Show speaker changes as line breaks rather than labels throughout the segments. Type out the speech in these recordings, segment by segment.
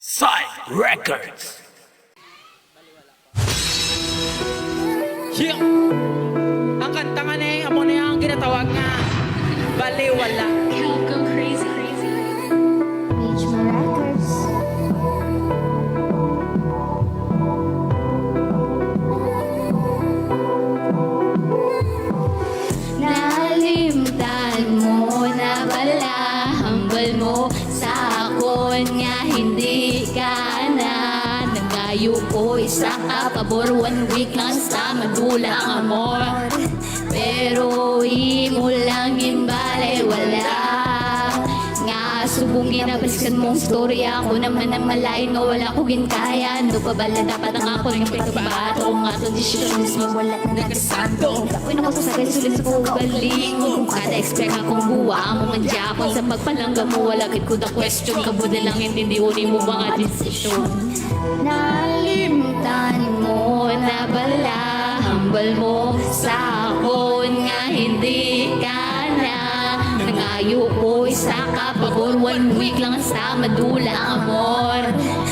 Side Records.
Yeah. Ang kanta nga na amo na yung ginatawag nga Baliwala.
Go crazy. Beach Records. Nalimtan mo na bala, hambal mo sa akon nga hindi ka na nagayo ko isa ka pabor 1 week lang sa madula ang amor. Pero imo lang imbale wala nga subong ginabalikan mong storya. Ako naman ang malain nga wala ko ginkaya. Ano pa bala dapat ang ako ng pagkabato kung ato desisyon mismo wala na nagkasando. Uy naku sa sakit sulit sa kugaling kung kada expect akong buwa mo nga Japon sa pagpalangga mo wala kit ko the question kabuda lang intindi mo mga desisyon. Nalimtan mo na bala, hambal mo sa akon nga hindi ka na nangayo ko isa ka pabor 1 week lang sa madula ang amor.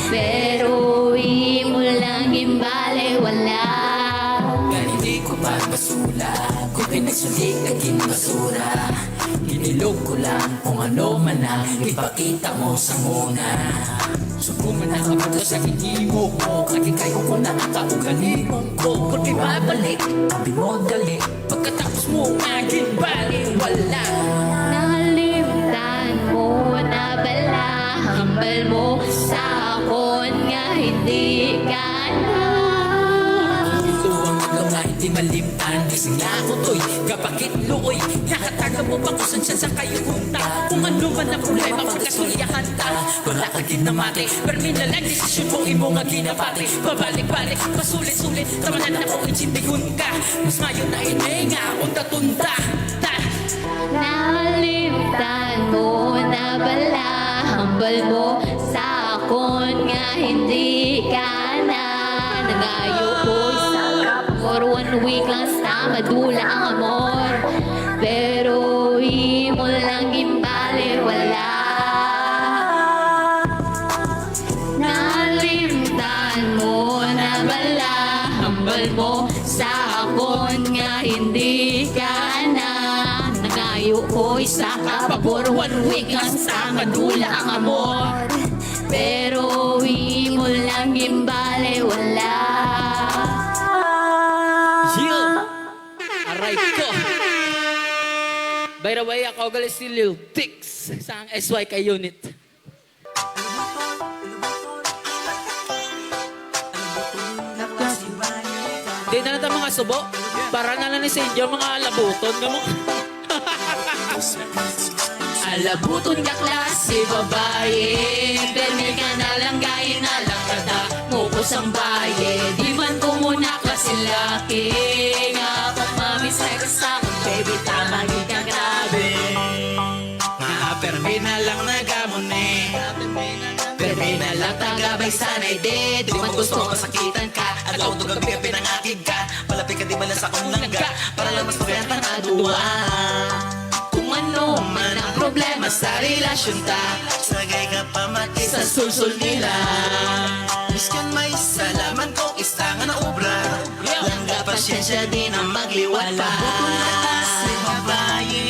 Pero imo lang imbale wala.
Hindi ko pa basula, kung pinagsulit naging basura. Hinilog ko lang kung ano man ang ipakita mo sa muna. Subukan na kapunta sa hinimo mo, lagi kayo ko na nakaugaling ko. Kung ibabalik, sabi mo dali, pagkatapos mo aging baliwala.
Nalimtan mo na bala, hambal mo sa akon nga hindi ka na.
Ito ang ulo nga hindi malimtan, gising na ako to'y kapakit looy. Nakataga mo pa kung saan sa kayo punta, kung ano man ang problema pagkasulyahan ta. Wala ka ginamati, perminal ang desisyon mo imo nga ginapati. Pabalik-balik, pasulit-sulit, tamanan na ko insindigun ka. Mas mayo na inay nga akong tatunta.
Nalimtan mo na bala, hambal mo sa akon nga hindi ka na. Nagayo ko isa ka for 1 week lang sa madula ang amor. Pero imo lang imbale wala. Nalimtan mo na bala, hambal mo sa akon nga hindi ka na. Nagayo ko isa ka pabor 1 week lang sa madula ang amor. Pero imo lang imbale wala.
Yeah. Aray ko. By the way, ako galing si Lil Tix sa ang SYK unit. Di na natin mga subo. Para na lang ni Senjo mga labuton.
Alabuton ka klase babae, permi ka na lang gaya na lang kada mo ko sang baye. Di man ko muna klase laki, nga kung mamisay ka sa akin, baby tama ka grabe.
Nga permi na lang nagamon eh,
Permi na lang tagabay sanay de, di man gusto masakitan ka.
at ako itong gabi pinangakig ka. Palapit ka di malas akong langga, para lang mas pagkayat ng aduwa.
Kung ano man ang problema sa relasyon ta,
Sagay ka pa mati
sa sulsul nila.
Miskan may salaman ko istangan na obra.
Langga pasyensya din ang magliwat pa.
Si babae,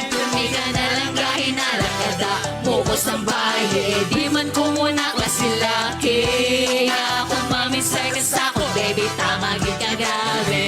Permi ka na lang kahit nalakada mo ko sa baye. Di man ko muna klase laki, kung mamisay ka sa ako, baby tama ka grabe.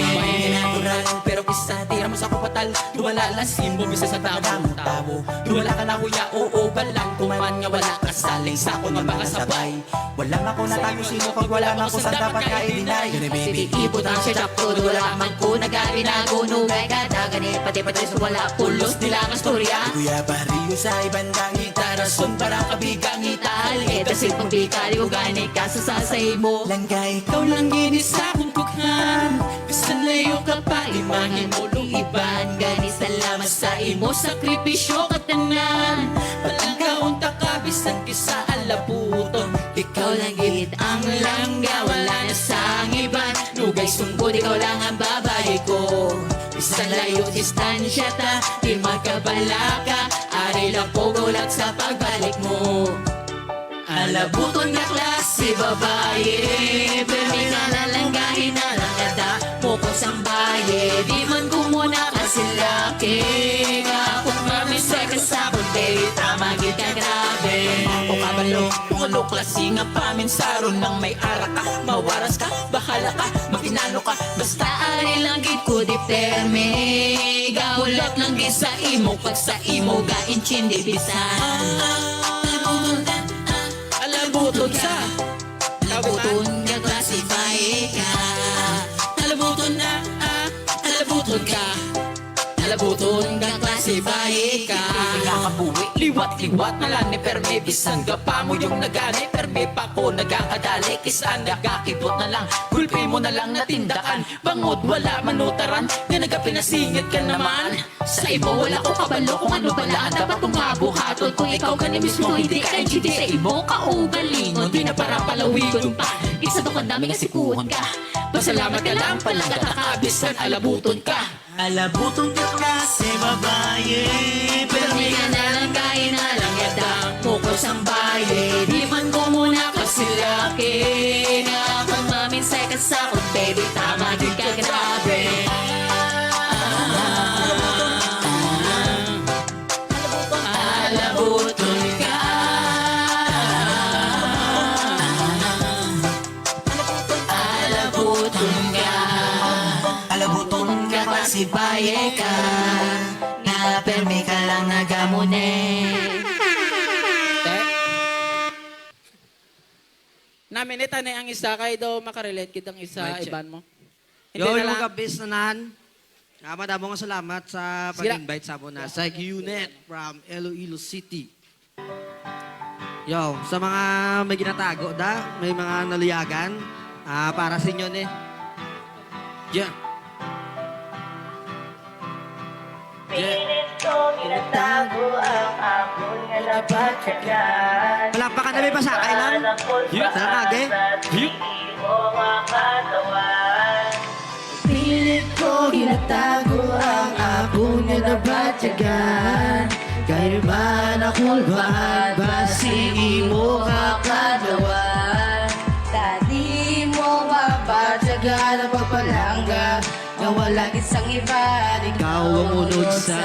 natural, pero kisa tira mo sa kupatal. Duwala lang simbo, bisa sa tabo. Duwala ka na kuya, oo balang. Kuman nga wala ka saling sa ako nga mga sabay.
Walang ako na tayo sino pag wala man ko sa dapat ka i-deny.
Sige ibot ang siya ko, wala man ko nagari na gunugay ka. Dagani pati-pati sa wala pulos nila ang storya.
Kuya Barrio sa ibang dangit,
Tarason para kabigang
Tal, eto si pagpikali ko gani ka sa sasay mo.
langgay
ikaw lang ginis sa akong kukhan. Bisan layo ka pa, imahin mo luiban.
Gani salamat sa imo sakripisyo katanan.
Walang kaunta ka, bisan kisa alabuton.
Ikaw lang git ang langga, wala na sa iban. Nugay sungkod, ikaw lang ang babae ko. Isang layo distansya ta, di magkabala ka. Ari lang po gulat sa pagbalik mo.
Alabuton nga klase babae, permi ka lalanggahin na lang nada mo ko sambaye. Di man kumuna kasi laki, nga kung mamisay ka sa kundi, tama gid ka grabe. O kabalo, kung ano klase nga paminsaron nang may ara ka, mawaras ka, bahala ka, makinano ka, basta ari lang gid ko di permi. Gawalot lang gid sa imo, pag sa imo ga inchindi bisan.
Alabuton sa.
Alabuton nga klasify ka. Alabuton na, alabuton ka. Alabuton nga klasify ka. Nakakabuwi, liwat-liwat na lang ni permi. Bisan ka pa mo yung nagani, permi pa ko nagkakadali. Kisan nagkakibot na lang, gulpi mo na lang natindakan. Bangod wala manutaran, nga nagapinasingit ka naman. Sa imo wala ko kabalo kung ano bala ang dapat umabuhaton. Kung ikaw ka ni mismo hindi ka NGT sa imo kaugalingon. Di na para palawigon pa, isa ba dami nga sikuhan ka. Pasalamat ka lang palang katakabisan, alabuton ka.
Alabuton ka klase babae,
Pero may nga nalang kain na lang yadang mukos ang baye. Di man ko muna kasi laki, nga kung maminsay ka sa kong baby, tama din ka grabe. Alabuton ka. Alabuton ka.
alabuton ka klase baye ka, na permi ka lang nagamune.
Te. Naminita na ang isa kay daw makarelate kitang isa
Right,
iban mo.
Yo,
Hindi na
yung
lang.
mga businessnan. Madamo nga salamat sa pag-invite sa na sa unit from Iloilo City. Yo, sa mga may ginatago da, may mga naluyagan, para sa inyo ni. Yeah.
Pilit ko ginatago ang akong nga nabatyagan.
Palakpakan na may pasakay lang. Sarangage.
Pilit ko ginatago ang akong nga nabatyagan. Kayo man akong basi mo kakadawan. Tadi mo mabatyagan ang pagpalangga, na walang isang iba, ikaw ang unod sa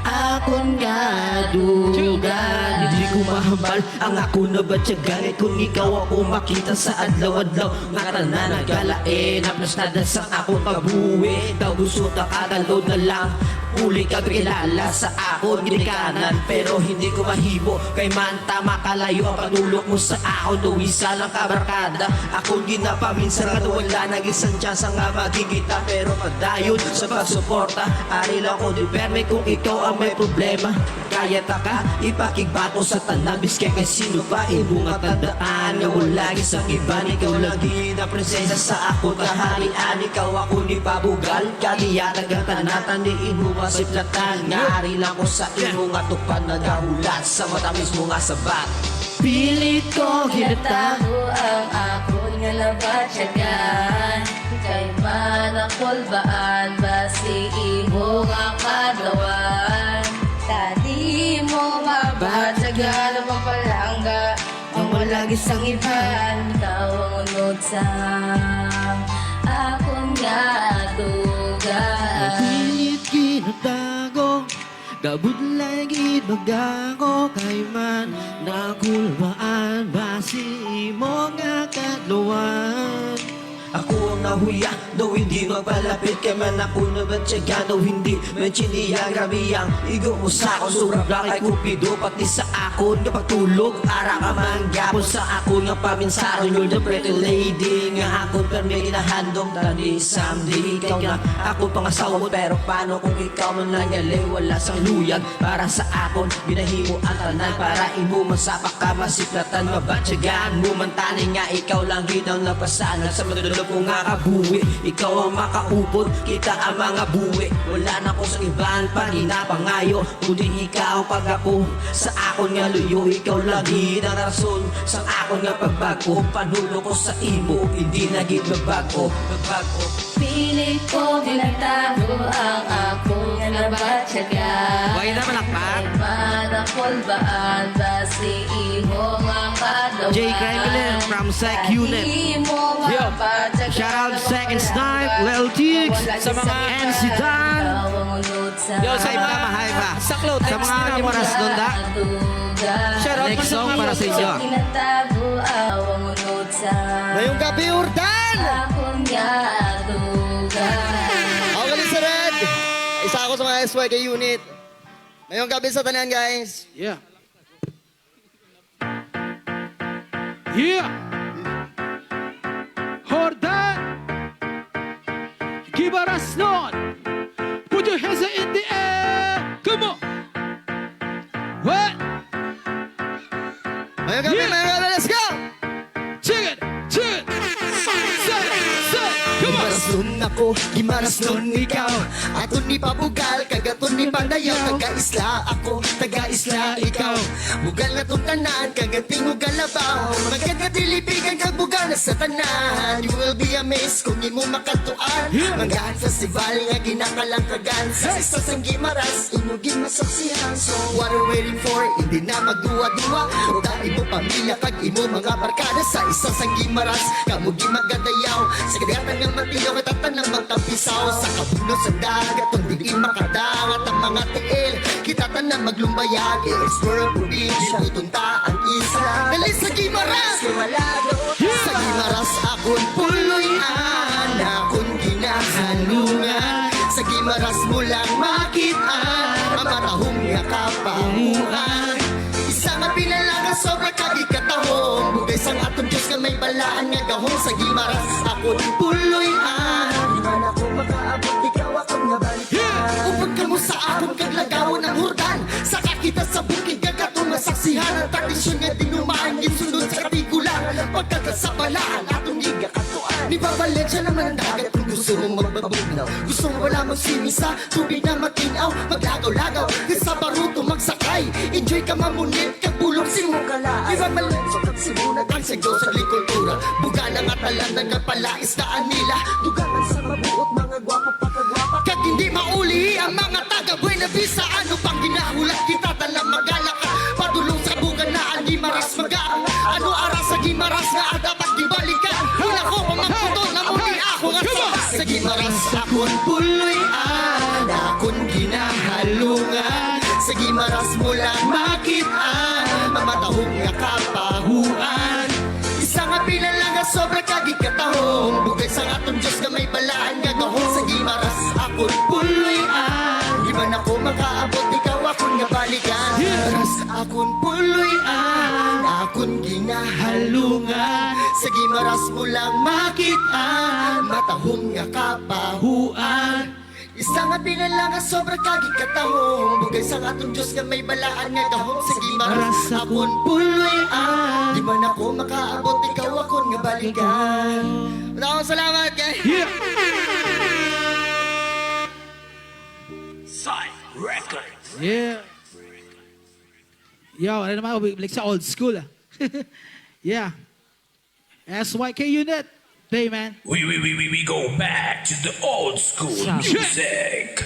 akong gadugan.
Hindi ko mahambal ang ako na batyagan. Kung ikaw ako makita sa adlaw-adlaw, nga tanan nagalain, naplastada sa akong pagbuwi. Daw gusto ta kadalod na lang, uli ka kilala sa akon ginikanan. Pero hindi ko mahibo, kay man tama kalayo ang patulok mo sa akon. Tuwisa lang kabarkada, akong ginapaminsan nga wala nang isang chance nga magigita. Pero padayon sa pagsuporta, ari lang ko di perme kung ikaw ang may problema. Kaya ta ka, ipakigbato sa tanabis kay sino pa ibunga tandaan. Nga wala isang iba, ikaw lagi na presensya sa ako. Kaharian, ikaw ako ni pabugal, kaliyatag ang tanatan ni imo masiplatan. Nga ari lang ko sa imo nga tukpan, nagahulat sa matamis mo nga sabat.
Pilit ko ginatago ang akong nga labatyagan. Kay man ang kulbaan, basi imo nga kadlawan. Tadi mo mabatyagan ang papalangga, ang walang isang iban, ikaw ang unod sa akong nga dugan.
Pilit ginatago, gabud lagi bagako. Kay man nakulbaan, basi mo nga kadluwan. Ako ang nahuya, daw hindi magpalapit. Kay man ako na batyagan, daw hindi manchiniya. Grabe ang igo mo sa ako, sobrang black ay kupido. Pati sa akon kapag tulog, ara ka man gapon sa ako nga paminsaron. You're the pretty lady, nga akon per may ginahandong tani. Someday ikaw na ako pangasawot, pero paano kung ikaw man nangyali? Wala sang luyag para sa akon, binahimo ang tanan para imo masapak ka, masiplatan, mabatyagan mo man tani. Nga ikaw lang ginaw na pasanan sa madulog ko nga makabuwi. Ikaw ang makaupod, kita ang mga buwi. Wala na ko sa iban pa ginapangayo, kundi ikaw pag ako sa akon nga luyo. Ikaw lagi na rason sa akon nga pagbago. Panulo ko sa imo, hindi naging magbago.
Pilit ko ginatago ang akong nabatyaga.
Huwag na malakpak.
Manakol baan ba si imo nga kadawaan?
Jay Kremlin from Sec Unit.
Yo.
Shout out Second Snipe, Lil Tix,
Sa mga
NC Dan.
Yo, sa
Hype
mga
ka, ma-hype ka.
saklo,
Sa mga Nimaras doon da.
Shoutout
Next
po sa
song
mga
para sa inyo.
Ginatago awang unod sa
Ngayong gabi, Urdan!
akong yadugan.
Ako galing sa Red. Isa ako sa mga SYK unit. Ngayong gabi sa tanan, guys.
Yeah. Yeah. Hordan. Give us Lord. Put your hands in the air. Come on. What?
Ngayong gabi,
Yeah.
ngayong gabi, let's go!
Check it. Check it. Say it. Come on.
Gimaras nun ako, gimaras nun ikaw. Aton ni pabugal, kagaton ni pandayaw. Taga-isla ako, taga-isla ikaw. Bugal na tong tanan, kagating ugal labaw. Magkakadilipigan kag bugal na sa tanan. You will be amazed kung imo makatuan. Manggahan festival nga ginakalangkagan. Sa isa sang gimaras, imo gimasaksihan. So what are we waiting for? Hindi na magduwa-duwa. Uta imo pamilya kag imo mga barkada. Sa isa sang gimaras, kamo gimagadayaw. Sa kadagatan ng matilaw, katatan ng magtampisaw. Sa kabuno sa dagat, kung di makadangat ang mga tiil. Kitatan na maglumbayag, explore ang probinsya, itunta ang isla. Dali sa gimaras, sa gimaras akon puloy-an, akon ginahalungan. Sa gimaras mo lang makitaan, ang matahong nga kapanguan. Isa nga pinalaga sobra kagikatahong. Bugay sang atong Diyos nga may balaan nga gahong. Sa gimaras akon puloy-an, di man ako makaabot, ikaw akong nga balikan. Upod ka mo sa akong kaglagawan ng hurdan. Saka kita sa bukid nga katong masaksihan. Ang tradisyon nga dinumaan gisunod sa kapigulan. Pagkata sa balaan atong gigakatuan. Ni Babalensya naman ang dagat kung gusto mong magbabugnaw. Gusto mo wala magsimis sa tubig na matinaw. Maglagaw-lagaw, sa baruto magsakay. Enjoy ka mamunit, kagulong si mo kalaan. Di Babalensya kag simunag ang sagdaw sa likultura. Buga na nga talan na nagpalais na anila. Duganan sa mabuot mga gwapa pagkagwapa. Kag hindi mauli ang mga taga Buena Vista. Ano pang ginahulat kita talang magalaka. Padulong sa buga na ang gimaras magaan. Ano aras sa gimaras nga dapat gibalikan. Una ko pamangkuto na muli ako nga sa gimaras akon puloy-an, akon ginahalungan. Sa gimaras mo lang makitaan, mamatahong nga kapahuan. Isa nga pinalang nga sobra kagikatahong. Bugay sa atong Diyos na may balaan nga gahong. Sa gimaras akon puloy-an, di man ako makaabot, ikaw akon nga balikan. Ras akon puloy-an, akon ginahalungan. Sa gimaras mo lang makitaan, matahong nga kapahuan. Isa nga pinalang nga sobra kagikatahong. Bugay sa atong Diyos nga may balaan nga gahong. Sa gimaras akon puloy-an, di man ako makaabot, ikaw akon nga balikan. Maraming salamat, guys.
Side Records.
Yeah. Yo, ano naman, like sa old school. Yeah. SYK unit. Play, man.
We go back to the old school music.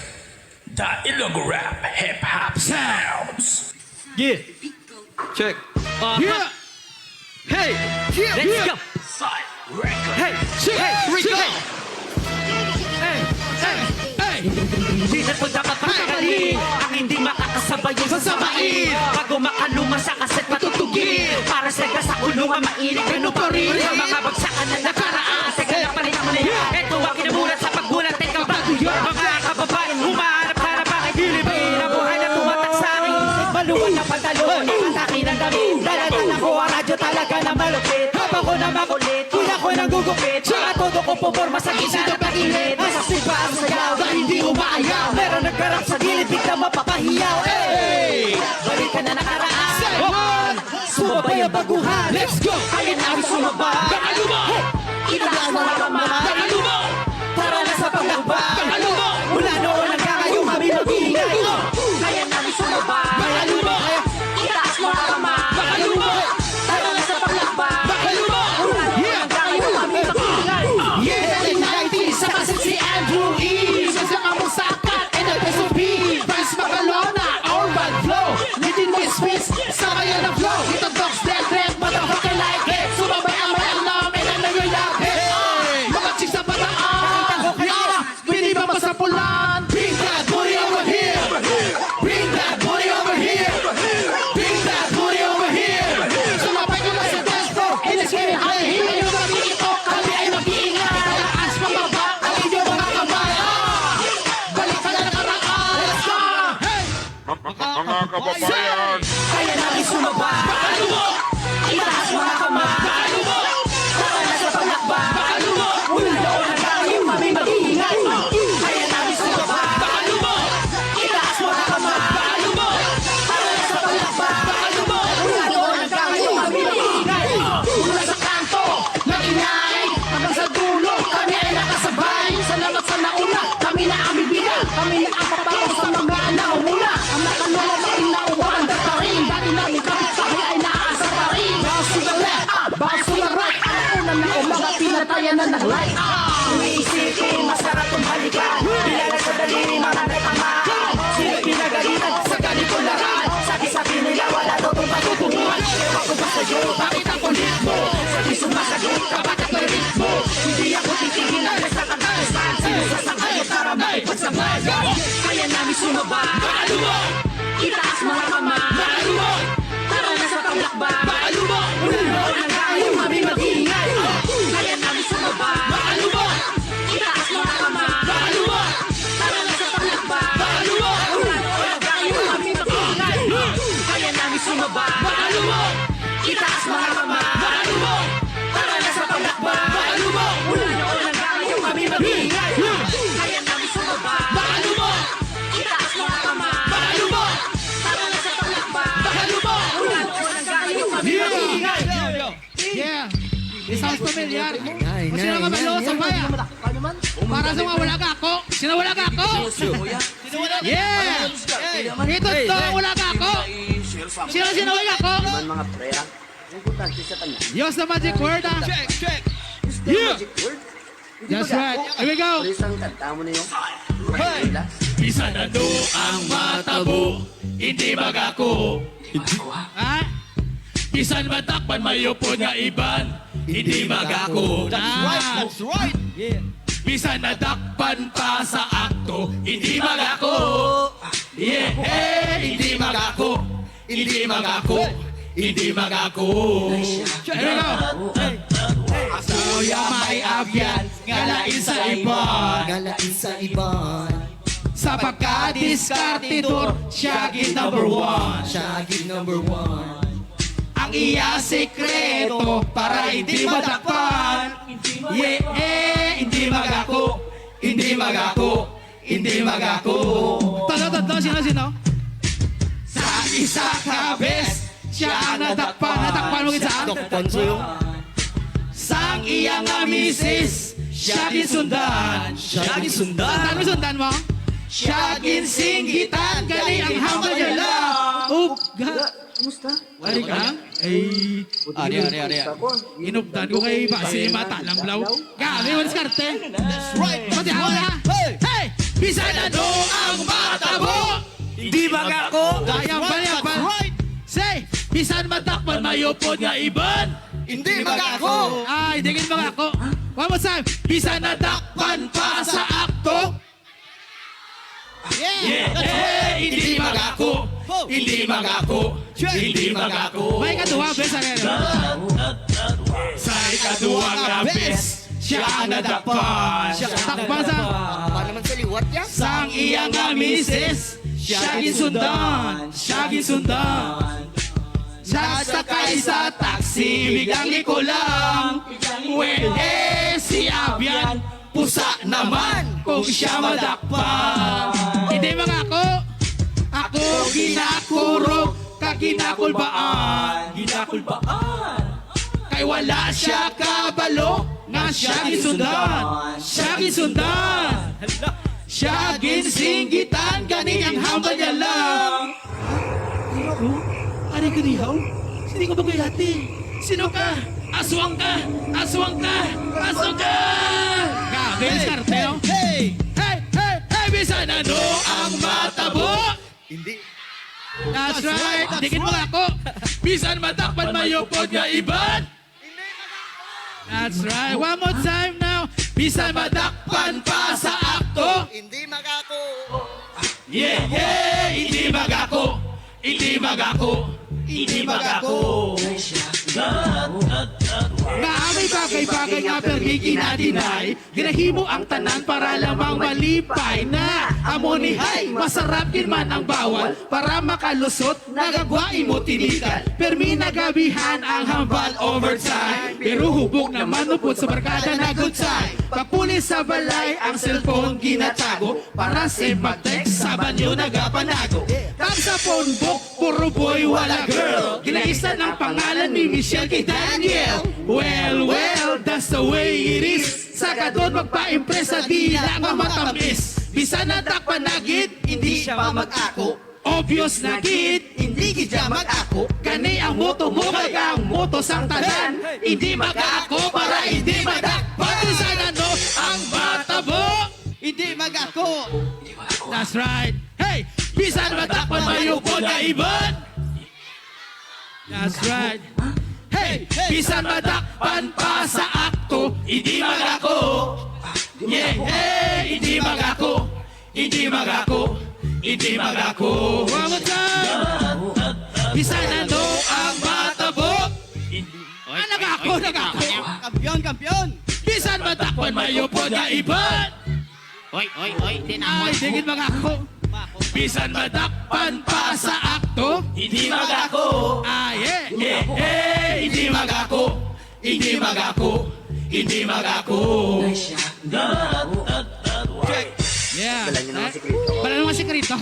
The Ilogo rap hip hop sounds.
Yeah. Check.
Yeah.
Hey.
Let's go.
Side Records.
Hey. Hey. Rico.
Hey. Hey. Hey.
Hindi na ito dapat pagkakalin ang hindi makakasabay yung sasamain. Bago makaluma sa kaset matutugin. Para sa sa kulungan mainit, ganun pa rin ang mga bagsakan na nakaraan. Teka lang palit ang mali. Ito ang kinamulat sa paggulat. Teka bago yun. Mga kababayan, humahanap-hanap ang ikilibin. Ang buhay na tumatak sa akin. Maluwan ng pantalon, nakataki ng damit. Dala-dala ko ang radyo talaga na malupit. Habang ko na makulit, kuya ko nang gugupit. Saka todo ko puporma sa gisa ng pag-init. Masasip pa ang sayaw na hindi umaayaw. Pero nagkarap sa gilid, bigla mapapahiyaw. Hey! Balik ka na nakaraan. Sumabay ang baguhan.
Let's go.
Kaya na ang sumabay.
Baka luma.
Itaas mo na kamay.
Baka luma.
kababayan.
Kaya namin sumaba. Itaas mga kamay. Tara na sa paglakbay. Mula noon hanggang ngayon kami mag-iingay. Kaya namin sumaba. Itaas mga kamay. Tara na sa paglakbay. Mula noon hanggang ngayon kami mag-iingay. Mula sa kanto ng ingay hanggang sa dulo kami ay nakasabay. Salamat sa nauna, kami na aming bilang. Kami na ang papaw sa mga naumuna. Ang nakalala na inauwan pa rin. Dati namin kami sabi ay naaasa pa rin. Bounce to the left, bounce to the right. Ang una na umaga, pinatayan na ng light. Umiisipin, masarap kong balikan. Bilalag sa daliri, mga natamaan. Sino pinagalitan sa ganito laran? Sabi-sabi nila, wala daw itong patutunguhan. Ewan ko ba sa'yo, bakit ang kulit mo? Sabi sumasagot ka, bakit may ritmo? Hindi ako titigil na sa katapusan. Sino sasakay, tara makipagsamay. Kaya namin sumaba. Itaas mga kamay. Tara na sa paglakbay. Mula noon hanggang ngayon kami mag-iingay. Kaya namin sumaba. Itaas mga kamay. Tara na sa paglakbay. Mula noon hanggang ngayon kami mag-iingay. Kaya namin sumaba. Itaas mga kamay. Tara na sa paglakbay. Mula noon hanggang ngayon kami mag-iingay. Kaya namin sumaba. Itaas mga kamay. Tara na sa paglakbay. Mula noon hanggang ngayon kami mag-iingay.
Yeah! It sounds familiar. Kung sino ka malo sa baya? Para sa mga wala ka ako. Sino wala ka ako? Yeah! Ito to, wala ka ako. Sino wala ako? Use the magic word, ah. Yeah! That's right. Here we go.
Bisa na do ang matabo, hindi magako.
Ah?
Bisan matakpan mayupod nga iban, hindi magako.
That's right.
Bisan natakpan pa sa akto, hindi magako. Yeah, hindi magako. Hindi magako. Hindi magako.
Here we go.
Kuya may abyan, ngalain sa iban.
Galain sa iban.
Sa pagka-diskartidor, siya gid number one.
Shaggy number 1.
Ang iya sekreto para hindi madakpan. Yeah, hindi magako. Hindi magako. Hindi magako. Todo, sino? Sa isa ka bes, siya ang nadakpan. Nadakpan mo kita.
Dokpan sa'yo.
Sang iya nga misis, siya gisundan. Sundan mo? Siya ginsinggitan, gali ang hambal niya lang. Kumusta? Wari ka? Ay, ari. Inubdan ko kay Basi Matalang Blaw. Gabi mo diskarte. That's right. Pati ako na. Hey! Bisan ano ang matabo?
Hindi magako.
Yampal. Say, bisan matakpan mayupod nga iban.
Hindi magako.
Ay, hindi magako. One more time. Bisan natakpan pa sa akto.
Yeah, hindi magako. Hindi magako. Hindi magako.
May kaduwa, bes, ano?
Sa ikaduwa nga bes, siya ang nadakpan.
Takpan sa...
Paano naman sa liwat yan?
Sang iya nga misis, siya gisundan. Siya sakay sa taxi, biglang ikulang. Si Abian, pusa naman kung siya madakpan. Hindi mga ako ginakurog, kaginakulbaan. Kay wala siya kabalo, nga siya gisundan. Siya ginsinggitan, gani ang hambal niya lang. Ano ka dihaw? Hindi ko bagayati. Sino ka? Aswang ka! Gabi, diskarte, oh. Hey! Bisan ano ang matabo?
Hindi.
That's right. Dikit mo ako. Bisan matakpan mayupod nga iban. That's right. One more time now. Bisan matakpan pa sa akto.
Hindi magako.
Yeah, hindi magako. Hindi magako.
Gabi May bagay-bagay nga pero di kinadinay. Ginahimo ang tanan para lamang malipay na amonihay. Masarap kin man ang bawal para makalusot. Nagagwain mo tinikan. Permi nagabihan ang hambal overtime. Pero hubog naman upot sa barkada na good time. Pagpulis sa balay ang cellphone ginatago. Para save mag-text sa banyo nagapanago. Kag sa phone book, puro boy wala girl. Ginaisan ang pangalan ni Michelle kay Daniel. Well, that's the way it is. Sa kadon magpa-impress sa dila nga matamis. Bisan na takpanagid, hindi siya mag-ako. Obvious na gid, hindi gid siya mag-ako. Kani ang moto mo kag ang moto sang tanan. Hindi mag-ako para hindi madakpan. Sana no ang bata mo. Hindi mag-ako. That's right. Hey, bisan madakpan mayo po na iban. That's right. Hey, bisan madakpan pa sa akto, hindi mag-ako. Yeah, hey, hindi mag-ako. Hindi mag-ako. Hindi mag-ako. One more time. Bisan ano ang matabo. Nag-ako. Kampiyon. Bisan madakpan mayo po na iban.
Oy, di na mo.
Ay, digit mag-ako. Bisan madakpan pa sa akto, hindi mag-ako. Hindi mag-ako. Hindi mag-ako. Hindi mag-ako. Yeah. Bala naman sikrito.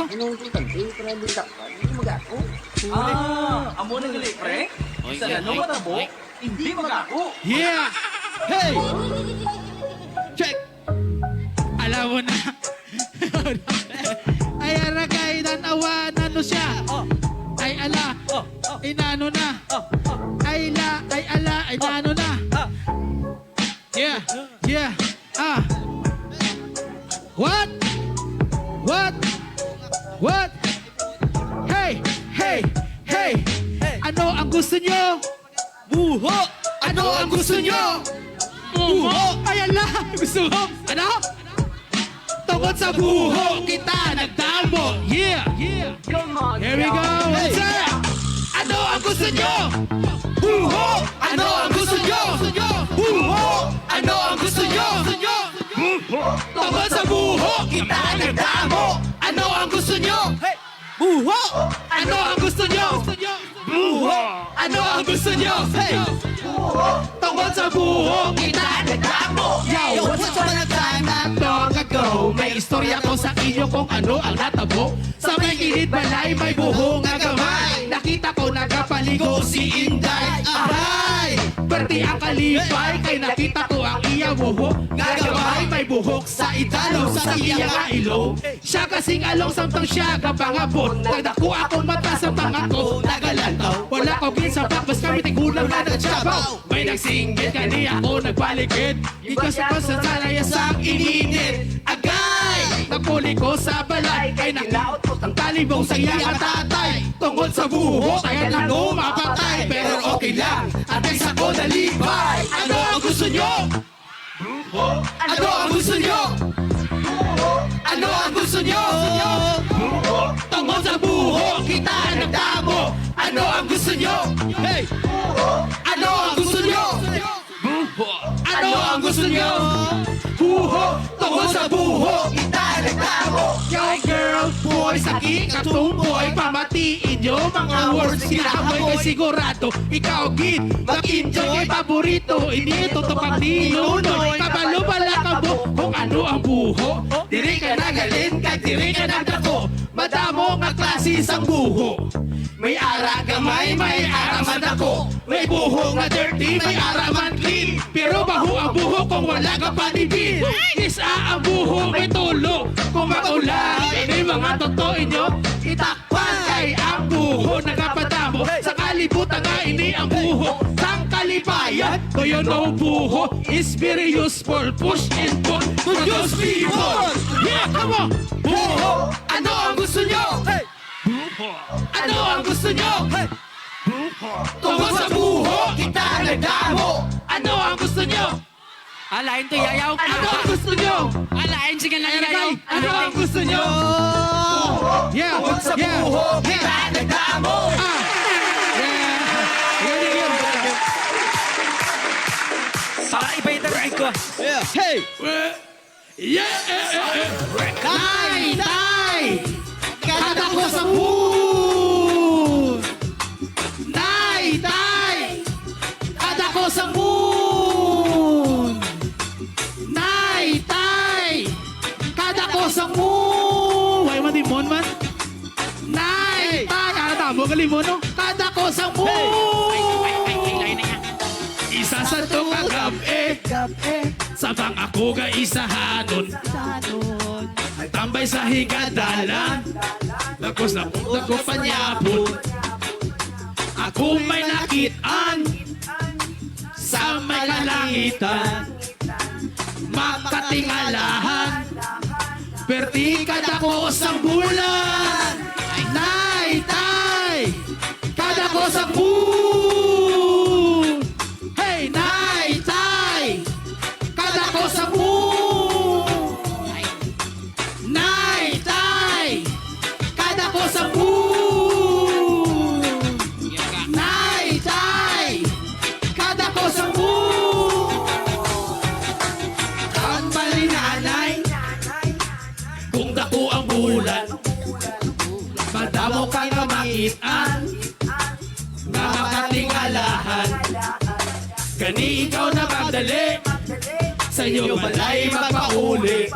Amo na gali, pre? Sa ano matabo? Hindi mag-ako.
Yeah. Hey. Check. Alam mo na. Ay aragay nanawa nano siya. Ay ala. Inano na. Ay ala, ay nano na. Yeah. What? Hey. Ano ang gusto nyo? Buho. Ano ang gusto nyo? Buho. Ay ala. Gusto mo? Ano? Tungkol sa buho, kita nagdamo. Yeah. Here we go. Let's say, ano ang gusto nyo? Buho. Ano ang gusto nyo? Buho. Ano ang gusto nyo? Tungkol sa buho, kita nagdamo. Ano ang gusto nyo? Buho. Ano ang gusto nyo? Buho. Ano ang gusto nyo? Tungkol sa buho, kita nagdamo. Yo, what's up na time not long ago? May istorya ko sa inyo kung ano ang natabo. Sa may gilid balay, may buho nga gamay. Nakita ko nagapaligo si Inday. Aray! Perti ang kalipay, kay nakita ko ang iya buho. Gagamay, may buhok sa idalo, sa iya nga ilo. Siya kasing along samtang siya kapangabot. Nagdako akong mata samtang ako nagalantaw. Wala ko ginsa pakbas kami tigulang na nagsabaw. May nagsinggit, kani ako nagbalikid. Ikas ko sa sanaya sang ininit. Agay! Napuli ko sa balay, kay nakilaot ko ang talibong sa iya tatay. Tungkol sa buho, kaya lang mapatay. Pero okay lang, at isa ko nalipay. Ano ang gusto nyo? Ano ang gusto nyo? Ano ang gusto nyo? Tungkol sa buho, kita nagdamo. Ano ang gusto nyo? Hey! Ano ang gusto nyo? Ano ang gusto nyo? Buho, tungkol sa buho, kita nagdamo. Yo girl, boy, sa kikatong boy, pamatiin nyo mga words kinahamoy kay sigurado. Ikaw gid, mag-enjoy, paborito, ini tutupang ninunoy. Kabalo pala ka mo kung ano ang buho. Diri ka nagalin, kag diri ka nagdako. Madamo nga klase sang buho. May ara gamay, may araman ako. May buho nga dirty, may araman clean. Pero baho ang buho kung wala ka panibin. Isa ang buho, may tulo. Kung makulang, ini mga totoo inyo. Itakpan kay ang buho nagapadamo. Sa kalibutan nga ini ang buho. Sang kalipayan, do you know buho is very useful. Push and pull to those people. Yeah, come on! Buho, ano ang gusto nyo? Hey! Ano ang gusto nyo? Tungkol sa buho, kita nagdamo. Ano ang gusto nyo?
Alain to yayaw.
Ano ang gusto nyo?
Alain sige lang yayaw.
Ano ang gusto nyo? Yeah,
Tungkol sa buho, kita nagdamo.
ko. Hey! Tay! Tay! Kada ko sa moon! Tay! Tay! Kada ko sa moon! Nay! Tay! Kada ko sa moon! Way man di mon man? Nay! Tay! Ano tamo ka limon no? Kada ko sa moon! Isa sa to kagabi sabang ako ga isahanon tambay sa higadalan Lagos na punta ko panyapon ako may nakitaan sa may kalangitan makatingalahan perti kada ko sa bulan Nay, tay kada ko sa bulan Hey, nay, tay kada ko sa moon Nay, tay kada ko sa moon Nay, tay kada ko sa moon Ang bali nanay kung dako ang bulan madamo ka na makitaan nga makatingalahan kani ikaw na magdali sa'yo balay magpauli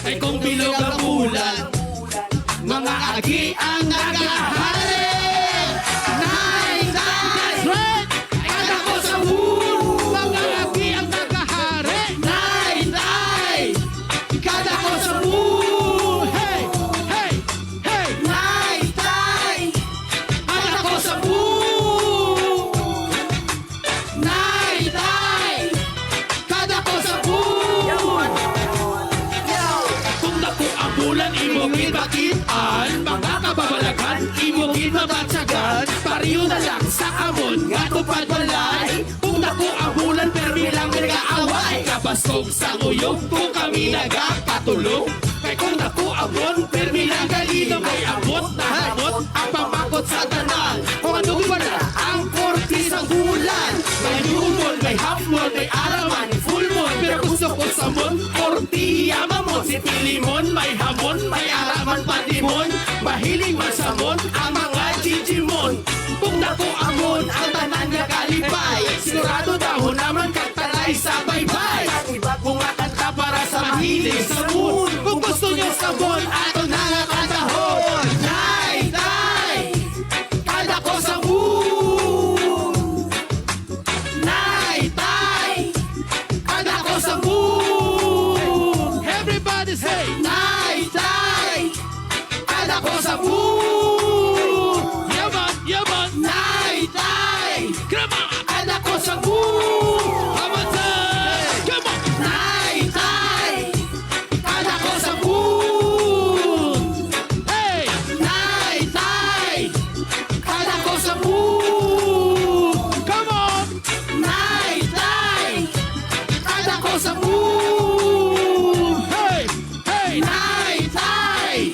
ay kung bilog ang bulan mga agi ang nagahari Nay, tay kada ko sa moon mga agi ang nagahari Nay, tay kada ko sa moon Hey, hey, hey Nay, tay kada ko sa moon Nay, tay kada ko sa buwan kung dako ang bulan imogin bakitaan mga kababalagan imogin mabatsagan pariyo na lang sa amon nga tupad walay kung dako ang bulan permi lang nag-aaway kabastog sa uyog kung kami nagkatulog kay kung dako amon permi lang galino may abot na hamot ang pamakot sa tanan kung ano wala ang kortis ng bulan may new moon, may half moon, may arawan, full moon pero gusto ko sa moon, kortiya mamon si Pilimon, may hamon, may araman pandimon mahiling man sa moon, ang mga Digimon kung dako amon, ang tanan niya kalipay sigurado daw naman katalay sa baybay kung kanta para sa mahiling sa moon kung gusto nyo sa moon, ato na nga kantahon Nay, tay kada ko sa moon Nay, tay kada ko sa moon everybody say Nay, tay kada ko sa moon yaman Nay, tay kada ko sa moon come on Nay, tay kada ko sa moon hey Nay, tay kada ko sa moon come on Nay, tay kada ko sa moon hey hey Nay, tay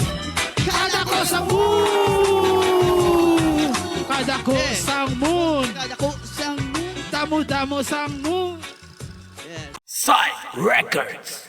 kada ko sa moon kada ko sa moon damo-damo sa moon
Side Records.